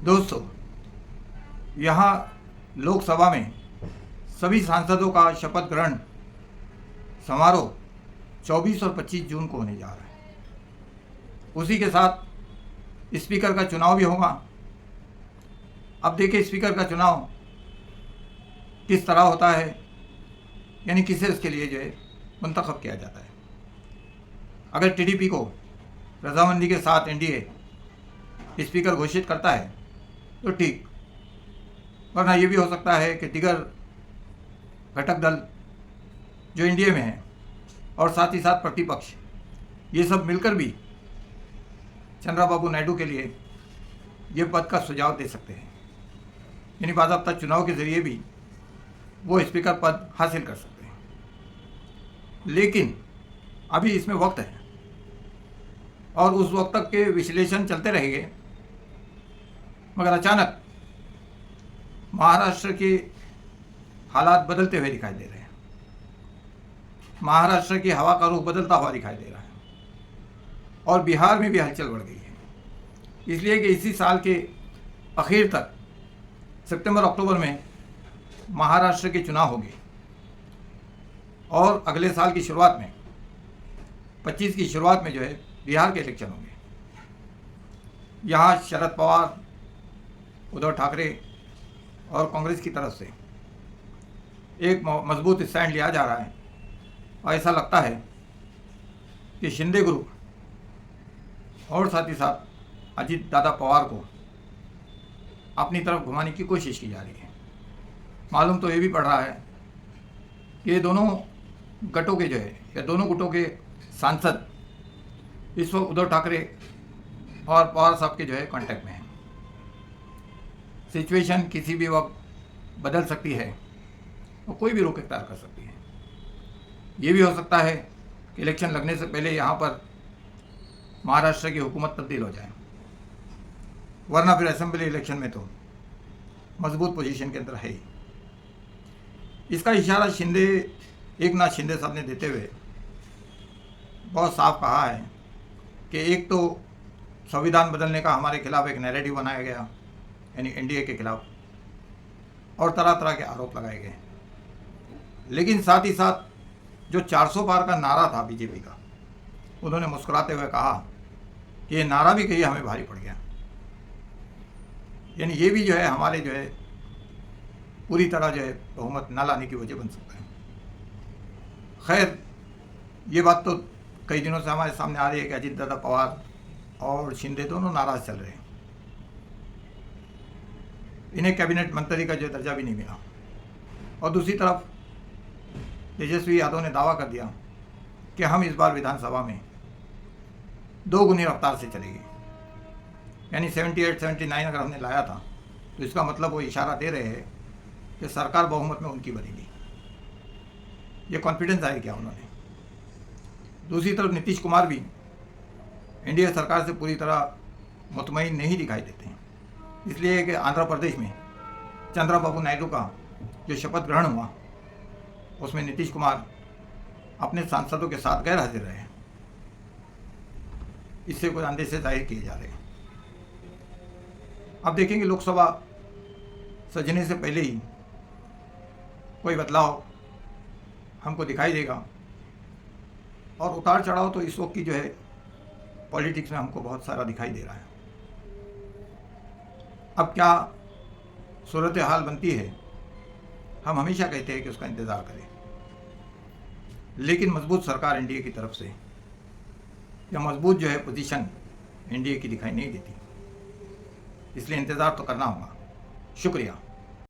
दोस्तों, यहाँ लोकसभा में सभी सांसदों का शपथ ग्रहण समारोह 24 और 25 जून को होने जा रहा है। उसी के साथ स्पीकर का चुनाव भी होगा। अब देखिए स्पीकर का चुनाव किस तरह होता है, यानी किसे उसके लिए जो है मुंतखब किया जाता है। अगर टीडीपी को रजामंदी के साथ एनडीए स्पीकर घोषित करता है तो ठीक, वरना ये भी हो सकता है कि दिगर घटक दल जो एनडीए में हैं और साथ ही साथ प्रतिपक्ष, ये सब मिलकर भी चंद्रबाबू नायडू के लिए ये पद का सुझाव दे सकते हैं, यानी बाज़ाब्ता चुनाव के ज़रिए भी वो स्पीकर पद हासिल कर सकते हैं। लेकिन अभी इसमें वक्त है और उस वक्त तक के विश्लेषण चलते रहेंगे, मगर अचानक महाराष्ट्र के हालात बदलते हुए दिखाई दे रहे हैं। महाराष्ट्र की हवा का रुख बदलता हुआ दिखाई दे रहा है और बिहार में भी हलचल बढ़ गई है, इसलिए कि इसी साल के आखिर तक सितंबर अक्टूबर में महाराष्ट्र के चुनाव होंगे और अगले साल की शुरुआत में 25 की शुरुआत में जो है बिहार के इलेक्शन होंगे। यहाँ शरद पवार, उद्धव ठाकरे और कांग्रेस की तरफ से एक मजबूत स्टैंड लिया जा रहा है और ऐसा लगता है कि शिंदे ग्रुप और साथ ही साथ अजीत दादा पवार को अपनी तरफ घुमाने की कोशिश की जा रही है। मालूम तो ये भी पड़ रहा है कि ये दोनों गटों के जो है या दोनों गुटों के सांसद इस वक्त उद्धव ठाकरे और पवार साहब के जो है कांटेक्ट में हैं। सिचुएशन किसी भी वक्त बदल सकती है और कोई भी रोक इख्तियार कर सकती है। ये भी हो सकता है कि इलेक्शन लगने से पहले यहाँ पर महाराष्ट्र की हुकूमत तब्दील हो जाए, वरना फिर असेंबली इलेक्शन में तो मजबूत पोजीशन के अंदर है ही। इसका इशारा एकनाथ शिंदे साहब ने देते हुए बहुत साफ कहा है कि एक तो संविधान बदलने का हमारे खिलाफ एक नैरेटिव बनाया गया, यानी एनडीए के खिलाफ, और तरह तरह के आरोप लगाए गए। लेकिन साथ ही साथ जो 400 पार का नारा था बीजेपी का, उन्होंने मुस्कुराते हुए कहा कि ये नारा भी कहीं हमें भारी पड़ गया, यानी ये भी जो है हमारे जो है पूरी तरह जो है बहुमत न लाने की वजह बन सकता है। खैर, ये बात तो कई दिनों से हमारे सामने आ रही है कि अजीत दादा पवार और शिंदे दोनों नाराज चल रहे हैं। इन्हें कैबिनेट मंत्री का जो दर्जा भी नहीं मिला और दूसरी तरफ तेजस्वी यादव ने दावा कर दिया कि हम इस बार विधानसभा में 2 गुनी रफ्तार से चलेंगे, यानी 78-79 अगर हमने लाया था तो इसका मतलब वो इशारा दे रहे हैं कि सरकार बहुमत में उनकी बनेगी। ये कॉन्फिडेंस जाहिर किया उन्होंने। दूसरी तरफ नीतीश कुमार भी एनडीए सरकार से पूरी तरह मुतमईन नहीं दिखाई देते हैं, इसलिए कि आंध्र प्रदेश में चंद्रबाबू नायडू का जो शपथ ग्रहण हुआ उसमें नीतीश कुमार अपने सांसदों के साथ गैर हाजिर रहे हैं। इससे कुछ अंदेशे जाहिर किए जा रहे हैं। अब देखेंगे लोकसभा सजने से पहले ही कोई बदलाव हमको दिखाई देगा, और उतार चढ़ाव तो इस वक्त की जो है पॉलिटिक्स में हमको बहुत सारा दिखाई दे रहा है। अब क्या सूरत हाल बनती है, हम हमेशा कहते हैं कि उसका इंतज़ार करें, लेकिन मजबूत सरकार एनडीए की तरफ से या मजबूत जो है पोजीशन एनडीए की दिखाई नहीं देती, इसलिए इंतज़ार तो करना होगा। शुक्रिया।